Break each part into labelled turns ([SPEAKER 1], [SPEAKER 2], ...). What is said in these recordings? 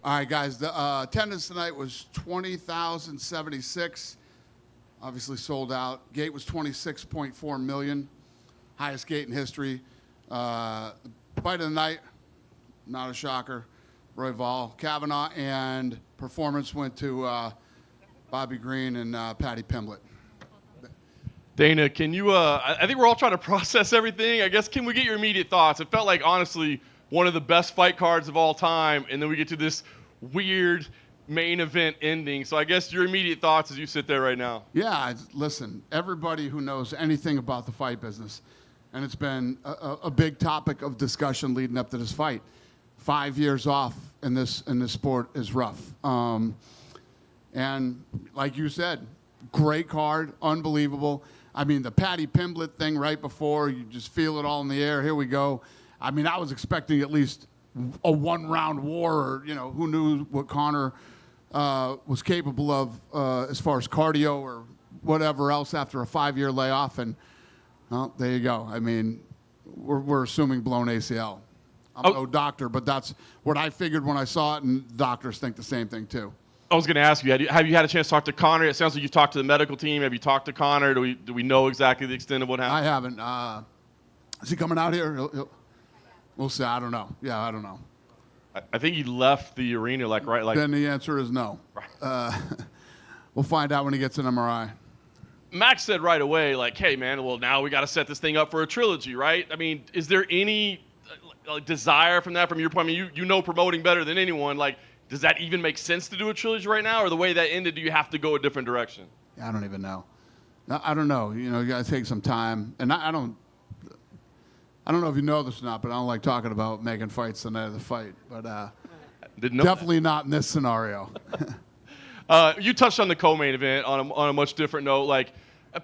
[SPEAKER 1] All right, guys. The attendance tonight was 20,076. Obviously sold out. Gate was 26.4 million. Highest gate in history. Fight of the night, not a shocker. Royval, Kavanaugh, and performance went to Bobby Green and Patty Pimblett.
[SPEAKER 2] Dana, can you, I think we're all trying to process everything. I guess, can we get your immediate thoughts? It felt like, honestly, one of the best fight cards of all time, and then we get to this weird main event ending. So I guess your immediate thoughts as you sit there right now.
[SPEAKER 1] Yeah, listen, everybody who knows anything about the fight business, and it's been a big topic of discussion leading up to this fight. 5 years off in this sport is rough. And like you said, great card, unbelievable. I mean, the Patty Pimblett thing right before, you just feel it all in the air. Here we go. I mean, I was expecting at least a one-round war, or, who knew what Conor was capable of as far as cardio or whatever else after a 5-year layoff. And, well, there you go. I mean, we're assuming blown ACL. I'm no doctor, but that's what I figured when I saw it, and doctors think the same thing, too.
[SPEAKER 2] I was going to ask you, have you had a chance to talk to Conor? It sounds like you've talked to the medical team. Have you talked to Conor? Do we know exactly the extent of what happened?
[SPEAKER 1] I haven't. Is he coming out here? We'll see. I don't know. Yeah, I don't know.
[SPEAKER 2] I think he left the arena, right?
[SPEAKER 1] Then the answer is no. Right. We'll find out when he gets an MRI.
[SPEAKER 2] Max said right away, hey, man, well, now we got to set this thing up for a trilogy, right? I mean, is there any desire from that, from your point? I mean, you know promoting better than anyone. Does that even make sense to do a trilogy right now? Or the way that ended, do you have to go a different direction?
[SPEAKER 1] I don't even know. I don't know. You got to take some time. And I don't know if you know this or not, but I don't like talking about making fights the night of the fight. But definitely not in this scenario.
[SPEAKER 2] You touched on the co-main event on a much different note.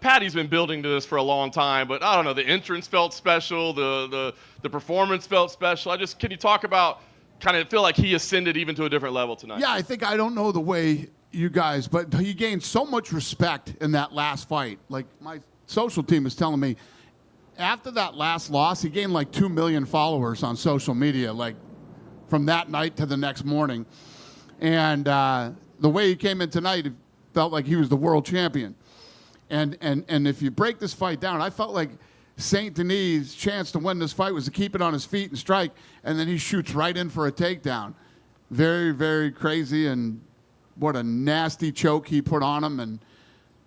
[SPEAKER 2] Patty's been building to this for a long time, but I don't know, the entrance felt special, the performance felt special. Can you talk about kind of feel like he ascended even to a different level tonight?
[SPEAKER 1] Yeah, I don't know the way you guys, but he gained so much respect in that last fight. My social team is telling me, after that last loss, he gained 2 million followers on social media, from that night to the next morning. And the way he came in tonight, it felt like he was the world champion. And if you break this fight down, I felt like St. Denis' chance to win this fight was to keep it on his feet and strike, and then he shoots right in for a takedown. Very, very crazy, and what a nasty choke he put on him, and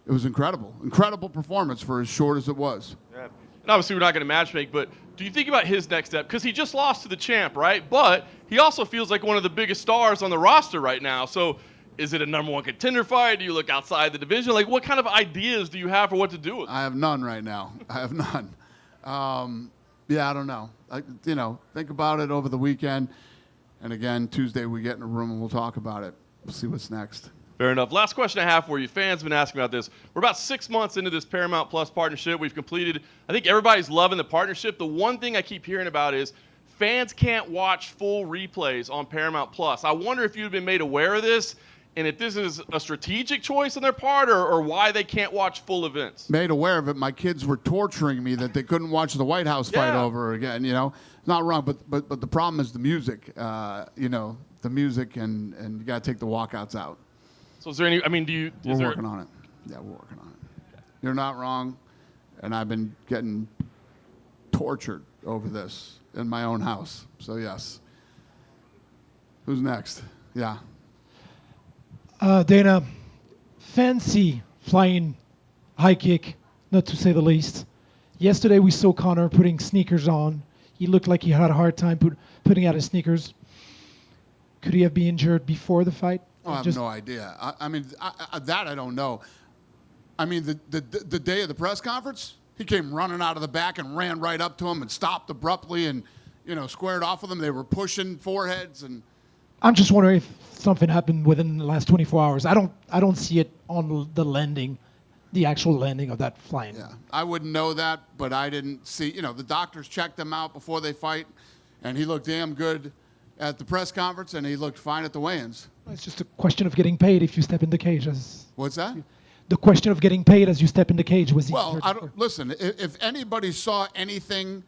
[SPEAKER 1] it was incredible. Incredible performance for as short as it was.
[SPEAKER 2] Yeah. And obviously we're not going to matchmake, but do you think about his next step? Because he just lost to the champ, right? But he also feels like one of the biggest stars on the roster right now. So is it a number one contender fight? Do you look outside the division? What kind of ideas do you have for what to do with it?
[SPEAKER 1] I have none right now. I have none. Yeah, I don't know. Think about it over the weekend. And again, Tuesday we get in a room and we'll talk about it. We'll see what's next.
[SPEAKER 2] Fair enough. Last question I have for you. Fans have been asking about this. We're about 6 months into this Paramount Plus partnership. We've completed. I think everybody's loving the partnership. The one thing I keep hearing about is fans can't watch full replays on Paramount Plus. I wonder if you've been made aware of this, and if this is a strategic choice on their part, or why they can't watch full events.
[SPEAKER 1] Made aware of it. My kids were torturing me that they couldn't watch the White House fight over again. Not wrong, but the problem is the music. The music, and you got to take the walkouts out.
[SPEAKER 2] So is there any? I mean,
[SPEAKER 1] We're working on it. Yeah, we're working on it. Okay. You're not wrong, and I've been getting tortured over this in my own house. So yes. Who's next? Yeah.
[SPEAKER 3] Dana, fancy flying high kick, not to say the least. Yesterday we saw Conor putting sneakers on. He looked like he had a hard time putting out his sneakers. Could he have been injured before the fight?
[SPEAKER 1] Oh, I have no idea. I mean, that I don't know. I mean, the day of the press conference, he came running out of the back and ran right up to him and stopped abruptly and, squared off with him. They were pushing foreheads and.
[SPEAKER 3] I'm just wondering if something happened within the last 24 hours. I don't see it on the landing, the actual landing of that flying.
[SPEAKER 1] Yeah, I wouldn't know that, but I didn't see. The doctors checked him out before they fight, and he looked damn good at the press conference, and he looked fine at the weigh-ins.
[SPEAKER 3] It's just a question of getting paid if you step in the cage.
[SPEAKER 1] What's that?
[SPEAKER 3] The question of getting paid as you step in the cage was.
[SPEAKER 1] Well, listen. If anybody saw anything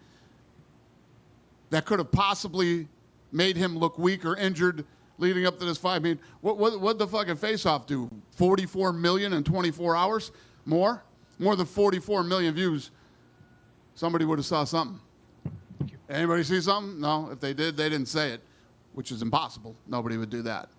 [SPEAKER 1] that could have possibly made him look weak or injured leading up to this fight. I mean, what the fucking face-off do? 44 million in 24 hours? More than 44 million views. Somebody would have saw something. Anybody see something? No. If they did, they didn't say it, which is impossible. Nobody would do that.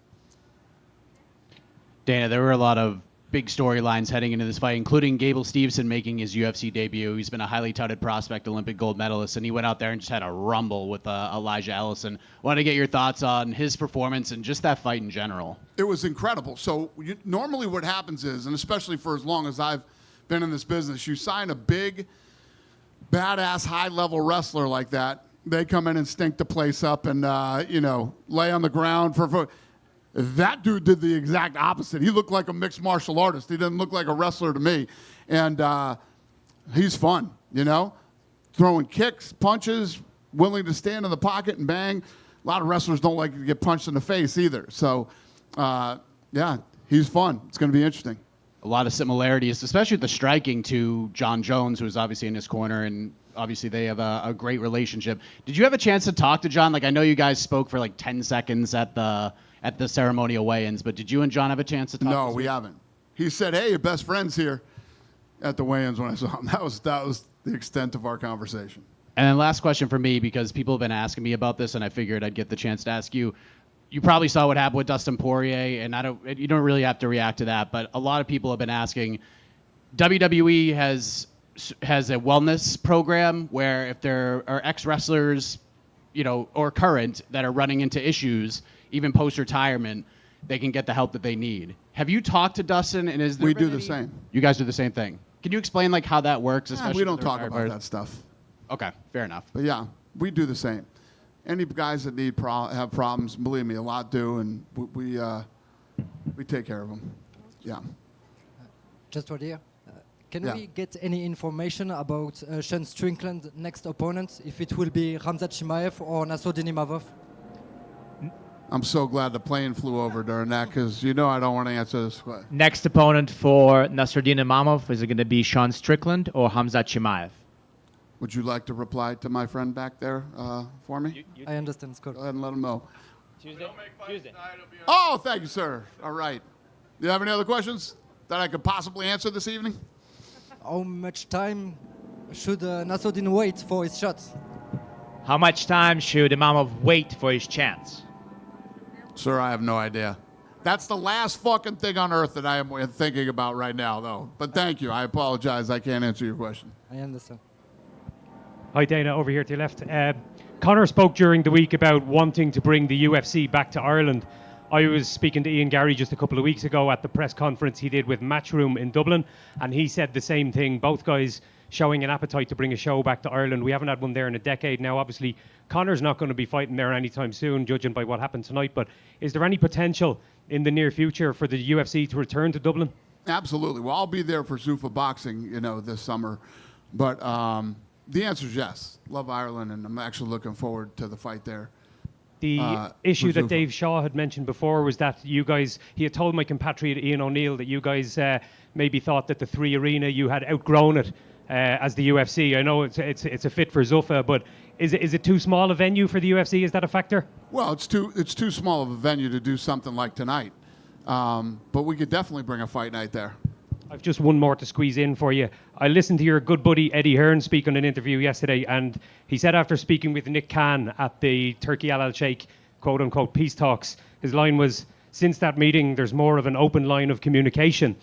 [SPEAKER 4] Dana, there were a lot of big storylines heading into this fight, including Gable Steveson making his UFC debut. He's been a highly touted prospect, Olympic gold medalist, and he went out there and just had a rumble with Elijah Ellison. Wanted to get your thoughts on his performance and just that fight in general.
[SPEAKER 1] It was incredible. So normally what happens is, and especially for as long as I've been in this business, you sign a big, badass, high-level wrestler like that, they come in and stink the place up and, lay on the ground for that dude did the exact opposite. He looked like a mixed martial artist. He didn't look like a wrestler to me. And he's fun, throwing kicks, punches, willing to stand in the pocket and bang. A lot of wrestlers don't like to get punched in the face either. So, he's fun. It's going to be interesting.
[SPEAKER 4] A lot of similarities, especially with the striking, to John Jones, who is obviously in his corner, and obviously they have a great relationship. Did you have a chance to talk to John? Like, I know you guys spoke for like 10 seconds at the ceremonial weigh-ins, but did you and John have a chance to talk?
[SPEAKER 1] No, we haven't. He said, "Hey, your best friend's here," at the weigh-ins when I saw him. That was the extent of our conversation.
[SPEAKER 4] And then last question for me, because people have been asking me about this, and I figured I'd get the chance to ask you. You probably saw what happened with Dustin Poirier, and you don't really have to react to that, but a lot of people have been asking. WWE has a wellness program where if there are ex-wrestlers, or current that are running into issues, even post-retirement, they can get the help that they need. Have you talked to Dustin? And
[SPEAKER 1] we do the same.
[SPEAKER 4] You guys do the same thing. Can you explain how that works?
[SPEAKER 1] We don't talk about that stuff.
[SPEAKER 4] Okay, fair enough.
[SPEAKER 1] But yeah, we do the same. Any guys that have problems, believe me, a lot do, and we take care of them. Yeah.
[SPEAKER 5] Just right here. Can we get any information about Sean Strickland's next opponent, if it will be Khamzat Chimaev or Nassourdine Imavov?
[SPEAKER 1] I'm so glad the plane flew over during that, because I don't want to answer this question.
[SPEAKER 6] Next opponent for Nassourdine Imavov, is it going to be Sean Strickland or Khamzat Chimaev?
[SPEAKER 1] Would you like to reply to my friend back there for me?
[SPEAKER 5] I understand, Scott.
[SPEAKER 1] Go ahead and let him know.
[SPEAKER 6] Tuesday.
[SPEAKER 1] Oh, thank you, sir. All right. Do you have any other questions that I could possibly answer this evening?
[SPEAKER 5] How much time should Nassourdine wait for his shots?
[SPEAKER 6] How much time should Imavov wait for his chance?
[SPEAKER 1] Sir, I have no idea. That's the last fucking thing on earth that I am thinking about right now, though. But thank you. I apologize. I can't answer your question.
[SPEAKER 5] I understand.
[SPEAKER 7] Hi, Dana, over here to your left. Conor spoke during the week about wanting to bring the UFC back to Ireland. I was speaking to Ian Gary just a couple of weeks ago at the press conference he did with Matchroom in Dublin, and he said the same thing. Both guys showing an appetite to bring a show back to Ireland. We haven't had one there in a decade now. Obviously, Conor's not going to be fighting there anytime soon, judging by what happened tonight. But is there any potential in the near future for the UFC to return to Dublin?
[SPEAKER 1] Absolutely. Well, I'll be there for Zuffa Boxing, this summer. But the answer is yes. Love Ireland, and I'm actually looking forward to the fight there.
[SPEAKER 7] The issue that Dave Shaw had mentioned before was that you guys, he had told my compatriot Ian O'Neill that you guys maybe thought that the 3 Arena, you had outgrown it as the UFC. I know it's a fit for Zuffa, but is it too small a venue for the UFC? Is that a factor?
[SPEAKER 1] Well, it's too small of a venue to do something like tonight. But we could definitely bring a fight night there.
[SPEAKER 7] I've just one more to squeeze in for you. I listened to your good buddy Eddie Hearn speak on an interview yesterday, and he said after speaking with Nick Khan at the Turkey Al Sheikh quote-unquote peace talks, his line was, since that meeting, there's more of an open line of communication.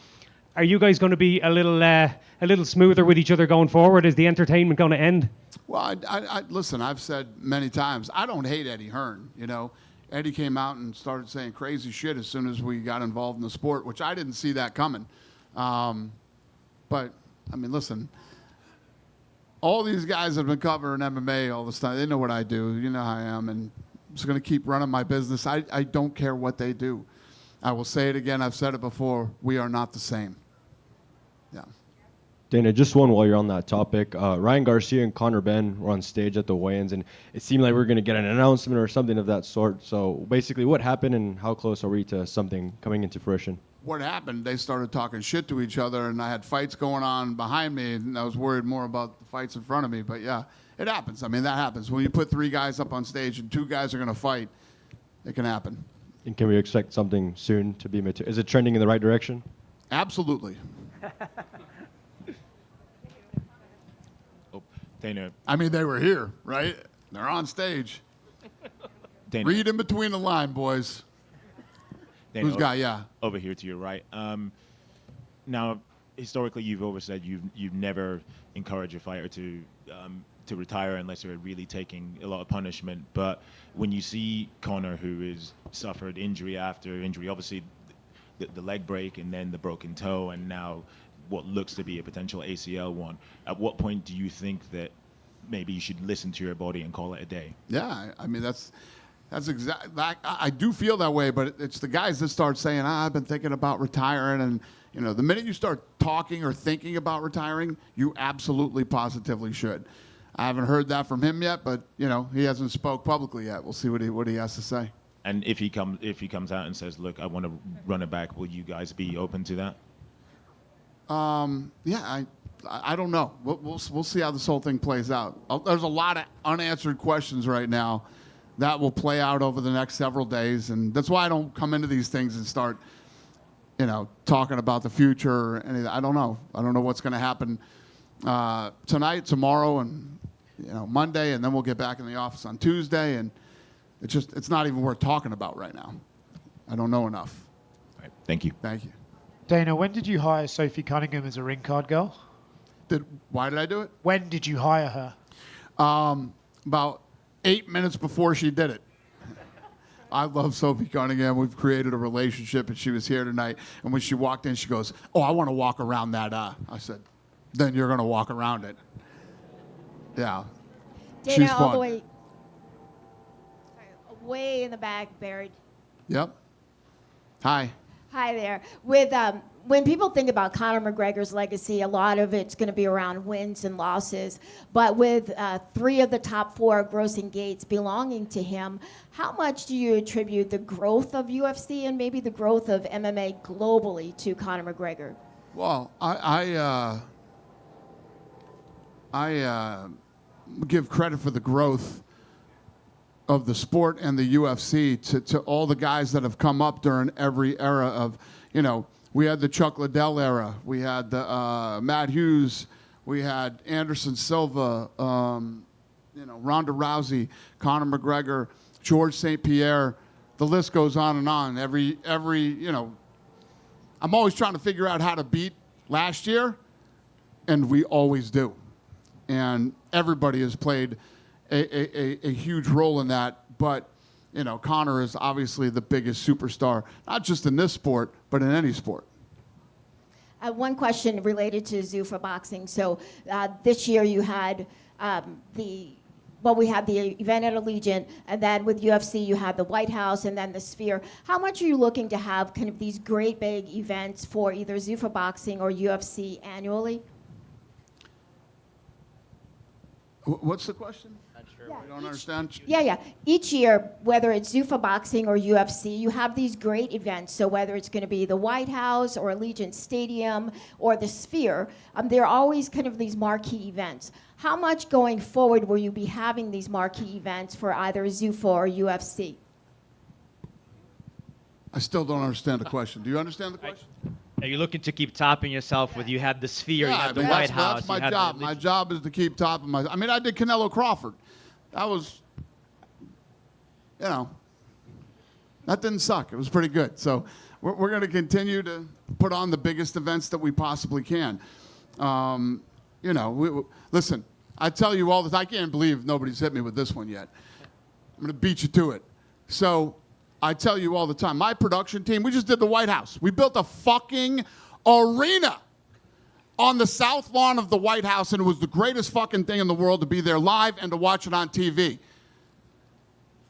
[SPEAKER 7] Are you guys going to be a little smoother with each other going forward? Is the entertainment going to end?
[SPEAKER 1] Well, I listen, I've said many times, I don't hate Eddie Hearn, Eddie came out and started saying crazy shit as soon as we got involved in the sport, which I didn't see that coming. But, listen, all these guys have been covering MMA all this time. They know what I do. You know how I am. And I'm just going to keep running my business. I don't care what they do. I will say it again. I've said it before. We are not the same. Yeah.
[SPEAKER 8] Dana, just one while you're on that topic. Ryan Garcia and Conor Benn were on stage at the weigh-ins, and it seemed like we were going to get an announcement or something of that sort. So basically, what happened and how close are we to something coming into fruition?
[SPEAKER 1] What happened, they started talking shit to each other, and I had fights going on behind me, and I was worried more about the fights in front of me. But, yeah, it happens. That happens. When you put 3 guys up on stage and 2 guys are going to fight, it can happen.
[SPEAKER 8] And can we expect something soon to be material? Is it trending in the right direction?
[SPEAKER 1] Absolutely.
[SPEAKER 9] Dana,
[SPEAKER 1] I mean, they were here, right? They're on stage.
[SPEAKER 9] Dana,
[SPEAKER 1] Read in between the line, boys.
[SPEAKER 9] Dana,
[SPEAKER 1] Who's got, yeah.
[SPEAKER 9] over here to your right. Now, historically, you've always said you've never encouraged a fighter to retire unless they're really taking a lot of punishment. But when you see Conor, who has suffered injury after injury, obviously the leg break and then the broken toe, and now what looks to be a potential ACL one, at what point do you think that maybe you should listen to your body and call it a day?
[SPEAKER 1] Yeah, I mean, that's exactly. I do feel that way, but it's the guys that start saying, I've been thinking about retiring. And, you know, the minute you start talking or thinking about retiring, you absolutely, positively should. I haven't heard that from him yet, but, you know, he hasn't spoke publicly yet. We'll see what he has to say.
[SPEAKER 9] And if he comes out and says, look, I want to run it back, will you guys be open to that?
[SPEAKER 1] Yeah, I don't know. We'll see how this whole thing plays out. There's a lot of unanswered questions right now that will play out over the next several days, and that's why I don't come into these things and start, you know, talking about the future or anything. I don't know. I don't know what's going to happen tonight, tomorrow, and, you know, Monday, and then we'll get back in the office on Tuesday, and it's not even worth talking about right now. I don't know enough.
[SPEAKER 9] All right, thank you.
[SPEAKER 1] Thank you.
[SPEAKER 10] Dana, when did you hire Sophie Cunningham as a ring card girl?
[SPEAKER 1] Why did I do it?
[SPEAKER 10] When did you hire her?
[SPEAKER 1] About 8 minutes before she did it. I love Sophie Cunningham. We've created a relationship, and she was here tonight. And when she walked in, she goes, "Oh, I want to walk around that." I said, "Then you're going to walk around it." Yeah.
[SPEAKER 11] Dana,
[SPEAKER 1] She's
[SPEAKER 11] all
[SPEAKER 1] fun.
[SPEAKER 11] the way in the back, buried.
[SPEAKER 1] Yep. Hi.
[SPEAKER 11] Hi there. With when people think about Conor McGregor's legacy, a lot of it's going to be around wins and losses. But with 3 of the top 4 grossing gates belonging to him, how much do you attribute the growth of UFC and maybe the growth of MMA globally to Conor McGregor?
[SPEAKER 1] Well, I give credit for the growth of the sport and the UFC to all the guys that have come up during every era of, you know, we had the Chuck Liddell era, we had the Matt Hughes, we had Anderson Silva, you know, Ronda Rousey, Conor McGregor, George St. Pierre. The list goes on and on. Every you know, I'm always trying to figure out how to beat last year, and we always do. And everybody has played a huge role in that, but, you know, Conor is obviously the biggest superstar, not just in this sport, but in any sport.
[SPEAKER 11] One question related to Zuffa boxing. So this year you had we had the event at Allegiant, and then with UFC you had the White House and then the Sphere. How much are you looking to have kind of these great big events for either Zuffa boxing or UFC annually?
[SPEAKER 1] What's the question?
[SPEAKER 11] Yeah,
[SPEAKER 1] I don't understand.
[SPEAKER 11] Yeah. Each year, whether it's Zuffa boxing or UFC, you have these great events. So whether it's going to be the White House or Allegiant Stadium or the Sphere, there are always kind of these marquee events. How much going forward will you be having these marquee events for either Zuffa or UFC?
[SPEAKER 1] I still don't understand the question. Do you understand the question?
[SPEAKER 6] Are you looking to keep topping yourself with you had the Sphere, you
[SPEAKER 1] Yeah,
[SPEAKER 6] had the
[SPEAKER 1] I mean,
[SPEAKER 6] White House.
[SPEAKER 1] that's my
[SPEAKER 6] you had
[SPEAKER 1] job.
[SPEAKER 6] the
[SPEAKER 1] My job is to keep topping my. I mean, I did Canelo Crawford. That was, you know, that didn't suck. It was pretty good. So we're going to continue to put on the biggest events that we possibly can. You know, listen, I tell you all the time, I can't believe nobody's hit me with this one yet. I'm going to beat you to it. So I tell you all the time, my production team, we just did the White House. We built a fucking arena on the south lawn of the White House, and it was the greatest fucking thing in the world to be there live and to watch it on TV.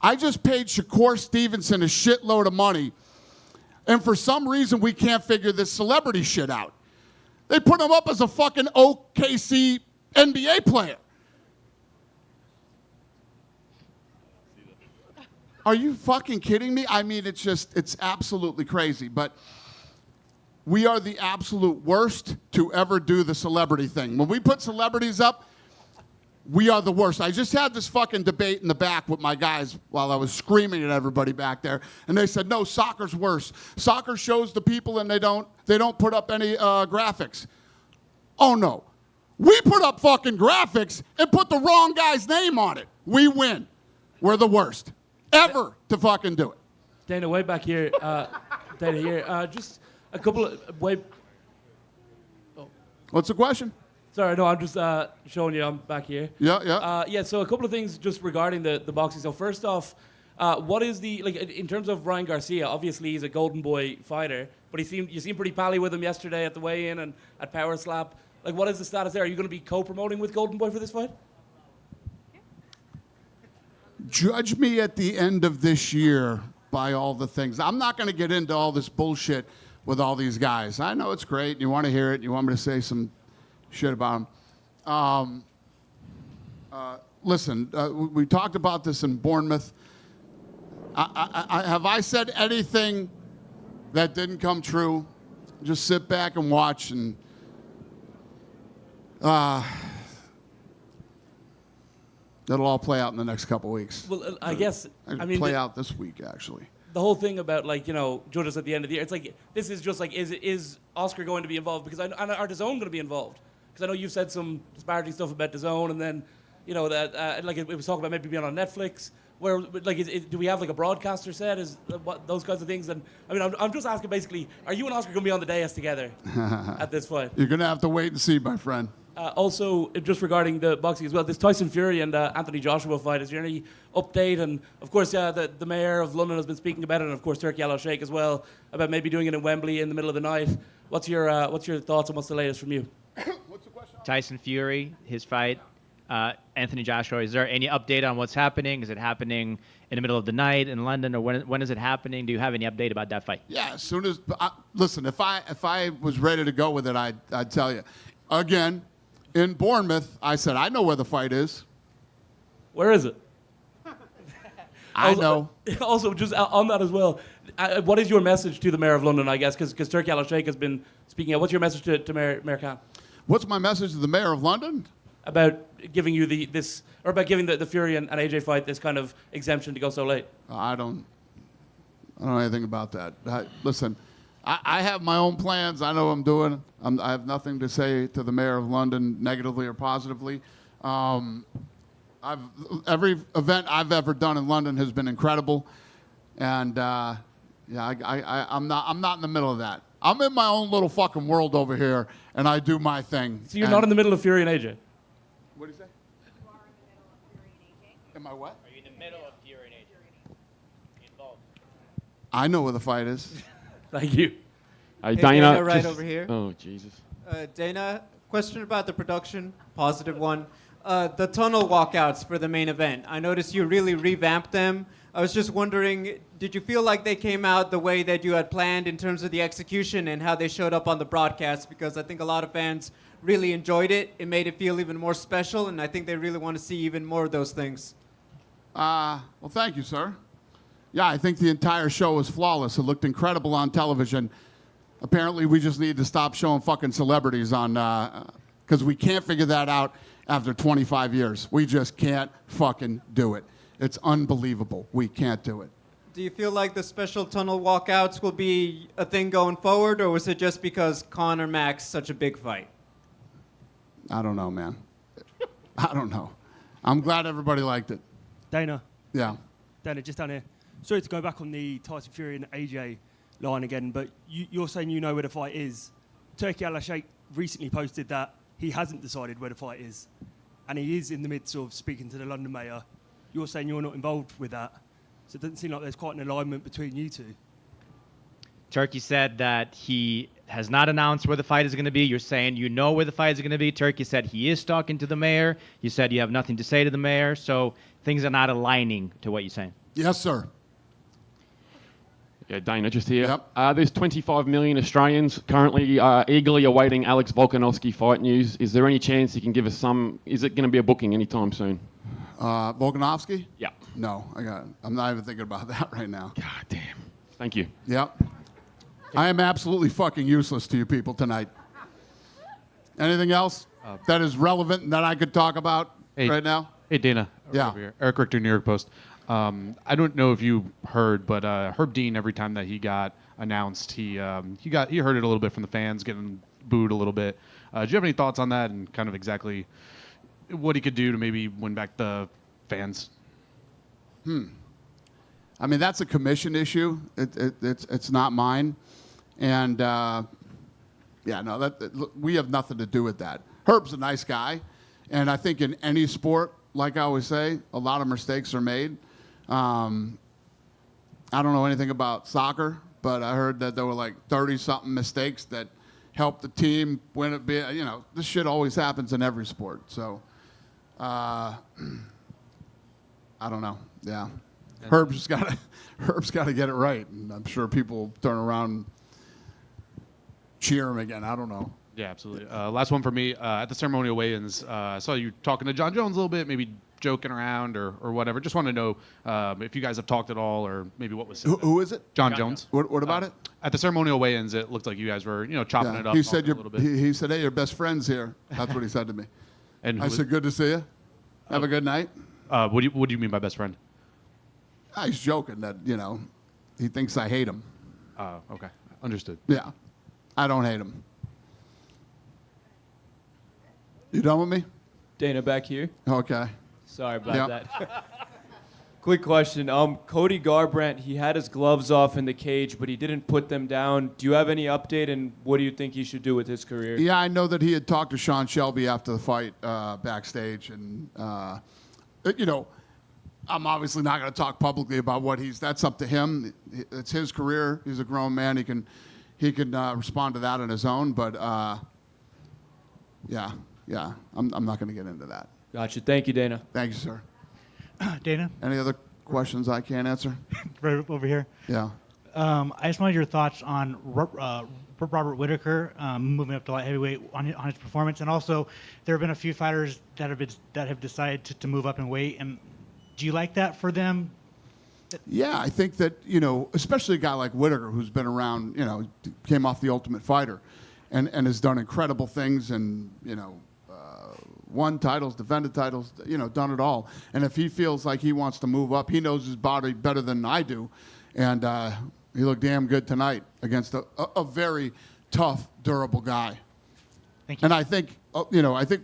[SPEAKER 1] I just paid Shakur Stevenson a shitload of money, and for some reason we can't figure this celebrity shit out. They put him up as a fucking OKC NBA player. Are you fucking kidding me? I mean, it's absolutely crazy, but we are the absolute worst to ever do the celebrity thing. When we put celebrities up, We are the worst. I just had this fucking debate in the back with my guys while I was screaming at everybody back there, and they said, no, soccer's worse. Soccer shows the people and they don't put up any graphics. Oh, no. We put up fucking graphics and put the wrong guy's name on it. We win. We're the worst ever to fucking do it.
[SPEAKER 12] Dana, way back here. Dana here. Just a couple of...
[SPEAKER 1] What's the question?
[SPEAKER 12] Sorry, no, I'm just showing you I'm back here.
[SPEAKER 1] Yeah.
[SPEAKER 12] So a couple of things just regarding the boxing. So first off, what is the, like, in terms of Ryan Garcia, obviously he's a golden boy fighter, but you seemed pretty pally with him yesterday at the weigh-in and at Power Slap. Like, what is the status there? Are you going to be co-promoting with Golden Boy for this fight?
[SPEAKER 1] Judge me at the end of this year by all the things. I'm not going to get into all this bullshit with all these guys. I know it's great. You want to hear it. You want me to say some shit about them. Listen, we talked about this in Bournemouth. Have I said anything that didn't come true? Just sit back and watch, and that'll all play out in the next couple weeks.
[SPEAKER 12] Well, I guess, I mean...
[SPEAKER 1] play out this week, actually.
[SPEAKER 12] The whole thing about, like, you know, judges at the end of the year, it's like, this is just like, is Oscar going to be involved? Because are DAZN going to be involved? Because I know you've said some disparaging stuff about DAZN, and then, you know, that, like, it was talking about maybe being on Netflix. Where, like, do we have, like, a broadcaster set? Those kinds of things? And, I mean, I'm just asking, basically, are you and Oscar going to be on the dais together at this fight?
[SPEAKER 1] You're going to have to wait and see, my friend.
[SPEAKER 12] Also, just regarding the boxing as well, this Tyson Fury and Anthony Joshua fight, is there any update? And, of course, the mayor of London has been speaking about it, and, of course, Turkey Al Sheikh as well, about maybe doing it in Wembley in the middle of the night. What's your thoughts, and what's the latest from you?
[SPEAKER 1] What's the question?
[SPEAKER 6] Tyson Fury, his fight. Anthony Joshua, is there any update on what's happening? Is it happening in the middle of the night in London, or when is it happening? Do you have any update about that fight?
[SPEAKER 1] Yeah, as soon as... listen, if I was ready to go with it, I'd tell you. Again, in Bournemouth, I said, I know where the fight is.
[SPEAKER 12] Where is it?
[SPEAKER 1] I know.
[SPEAKER 12] Also, just on that as well, what is your message to the mayor of London, I guess, because Turkey Al Sheikh has been speaking out. What's your message to Mayor Khan?
[SPEAKER 1] What's my message to the mayor of London?
[SPEAKER 12] About giving you about giving the Fury and AJ fight this kind of exemption to go so late?
[SPEAKER 1] I don't know anything about that. Listen, I have my own plans. I know what I'm doing. I have nothing to say to the mayor of London negatively or positively. Every event I've ever done in London has been incredible, and I'm not in the middle of that. I'm in my own little fucking world over here, and I do my thing.
[SPEAKER 12] So you're not in the middle of Fury and AJ?
[SPEAKER 1] What do you say?
[SPEAKER 13] You are in the middle of Fury and AJ.
[SPEAKER 1] Am I what?
[SPEAKER 6] Are you in the middle of Fury and AJ? Involved.
[SPEAKER 1] I know where the fight is.
[SPEAKER 12] Thank you.
[SPEAKER 14] Hey,
[SPEAKER 15] Dana, right over here.
[SPEAKER 14] Oh, Jesus.
[SPEAKER 15] Dana, question about the production, positive one. The tunnel walkouts for the main event. I noticed you really revamped them. I was just wondering, did you feel like they came out the way that you had planned in terms of the execution and how they showed up on the broadcast? Because I think a lot of fans really enjoyed it. It made it feel even more special, and I think they really want to see even more of those things.
[SPEAKER 1] Well, thank you, sir. Yeah, I think the entire show was flawless. It looked incredible on television. Apparently, we just need to stop showing fucking celebrities on, because we can't figure that out after 25 years. We just can't fucking do it. It's unbelievable. We can't do it.
[SPEAKER 15] Do you feel like the special tunnel walkouts will be a thing going forward, or was it just because Conor Mac's such a big fight?
[SPEAKER 1] I don't know, man. I don't know. I'm glad everybody liked it.
[SPEAKER 16] Dana.
[SPEAKER 1] Yeah.
[SPEAKER 16] Dana, just down here. Sorry to go back on the Tyson Fury and AJ line again, but you're saying you know where the fight is. Turkey Al Sheikh recently posted that he hasn't decided where the fight is, and he is in the midst of speaking to the London mayor. You're saying you're not involved with that, so it doesn't seem like there's quite an alignment between you two.
[SPEAKER 6] Turkey said that he has not announced where the fight is going to be. You're saying you know where the fight is going to be. Turkey said he is talking to the mayor. You said you have nothing to say to the mayor, so things are not aligning to what you're saying.
[SPEAKER 1] Yes, sir.
[SPEAKER 14] Yeah, Dana, just here. Yep. There's 25 million Australians currently eagerly awaiting Alex Volkanovski fight news. Is there any chance you can give us some? Is it going to be a booking anytime soon?
[SPEAKER 1] Volkanovski?
[SPEAKER 14] Yeah.
[SPEAKER 1] No, I'm not even thinking about that right now.
[SPEAKER 14] God damn. Thank you.
[SPEAKER 1] Yep. I am absolutely fucking useless to you people tonight. Anything else that is relevant that I could talk about? right now?
[SPEAKER 17] Hey, Dana.
[SPEAKER 1] Yeah.
[SPEAKER 17] Over here. Eric Richter, New York Post. I don't know if you heard, but Herb Dean, every time that he got announced, he heard it a little bit from the fans, getting booed a little bit. Do you have any thoughts on that and kind of exactly what he could do to maybe win back the fans?
[SPEAKER 1] I mean, that's a commission issue. It's not mine. And, we have nothing to do with that. Herb's a nice guy. And I think in any sport, like I always say, a lot of mistakes are made. I don't know anything about soccer, but I heard that there were like 30-something mistakes that helped the team win it. This shit always happens in every sport. So, I don't know. Yeah. Herb's got to get it right. And I'm sure people will turn around and cheer him again. I don't know.
[SPEAKER 17] Yeah, absolutely. Last one for me. At the ceremonial weigh-ins, I saw you talking to John Jones a little bit, maybe joking around or whatever. Just want to know if you guys have talked at all or maybe what was said.
[SPEAKER 1] Who is it?
[SPEAKER 17] John Jones.
[SPEAKER 1] What about it?
[SPEAKER 17] At the ceremonial weigh-ins, it looked like you guys were, chopping it up.
[SPEAKER 1] He said
[SPEAKER 17] a little bit.
[SPEAKER 1] he said, "Hey, you're best friends here." That's what he said to me.
[SPEAKER 17] And
[SPEAKER 1] I said, "Good to see you. Have a good night."
[SPEAKER 17] What do you mean by best friend?
[SPEAKER 1] He's joking that he thinks I hate him.
[SPEAKER 17] Okay, understood.
[SPEAKER 1] Yeah, I don't hate him. You done with me?
[SPEAKER 18] Dana, back here.
[SPEAKER 1] Okay.
[SPEAKER 18] Sorry about that. Quick question. Cody Garbrandt, he had his gloves off in the cage, but he didn't put them down. Do you have any update, and what do you think he should do with his career?
[SPEAKER 1] Yeah, I know that he had talked to Sean Shelby after the fight backstage, and I'm obviously not going to talk publicly about that's up to him. It's his career. He's a grown man. He can respond to that on his own. But yeah, I'm not going to get into that.
[SPEAKER 18] Gotcha. Thank you, Dana.
[SPEAKER 1] Thank you, sir.
[SPEAKER 19] Dana?
[SPEAKER 1] Any other questions I can't answer?
[SPEAKER 19] Right over here.
[SPEAKER 1] Yeah.
[SPEAKER 19] I just wanted your thoughts on Robert Whitaker moving up to light heavyweight on his performance, and also there have been a few fighters that have decided to move up in weight. And do you like that for them?
[SPEAKER 1] Yeah, I think that especially a guy like Whitaker, who's been around, came off The Ultimate Fighter, and has done incredible things, and won titles, defended titles, done it all. And if he feels like he wants to move up, he knows his body better than I do, and he looked damn good tonight against a very tough, durable guy.
[SPEAKER 19] Thank you.
[SPEAKER 1] And I think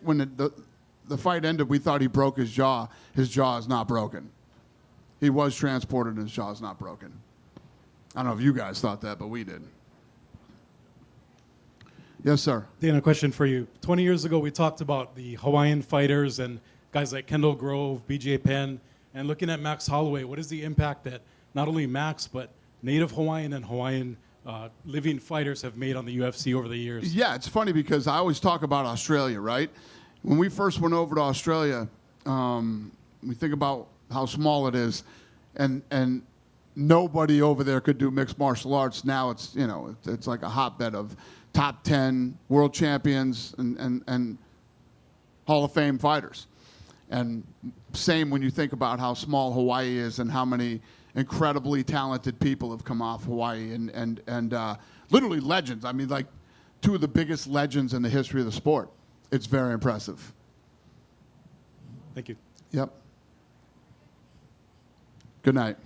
[SPEAKER 1] when the fight ended, we thought he broke his jaw. His jaw is not broken. He was transported, and his jaw is not broken. I don't know if you guys thought that, but we did. Yes, sir.
[SPEAKER 20] Dana, a question for you. 20 years ago, we talked about the Hawaiian fighters and guys like Kendall Grove, BJ Penn, and looking at Max Holloway, what is the impact that not only Max, but native Hawaiian and Hawaiian living fighters have made on the UFC over the years?
[SPEAKER 1] Yeah, it's funny because I always talk about Australia, right? When we first went over to Australia, we think about how small it is, and nobody over there could do mixed martial arts. Now it's it's like a hotbed of top 10 world champions and Hall of Fame fighters. And same when you think about how small Hawaii is and how many incredibly talented people have come off Hawaii and literally legends. I mean, like two of the biggest legends in the history of the sport. It's very impressive.
[SPEAKER 20] Thank you.
[SPEAKER 1] Yep. Good night.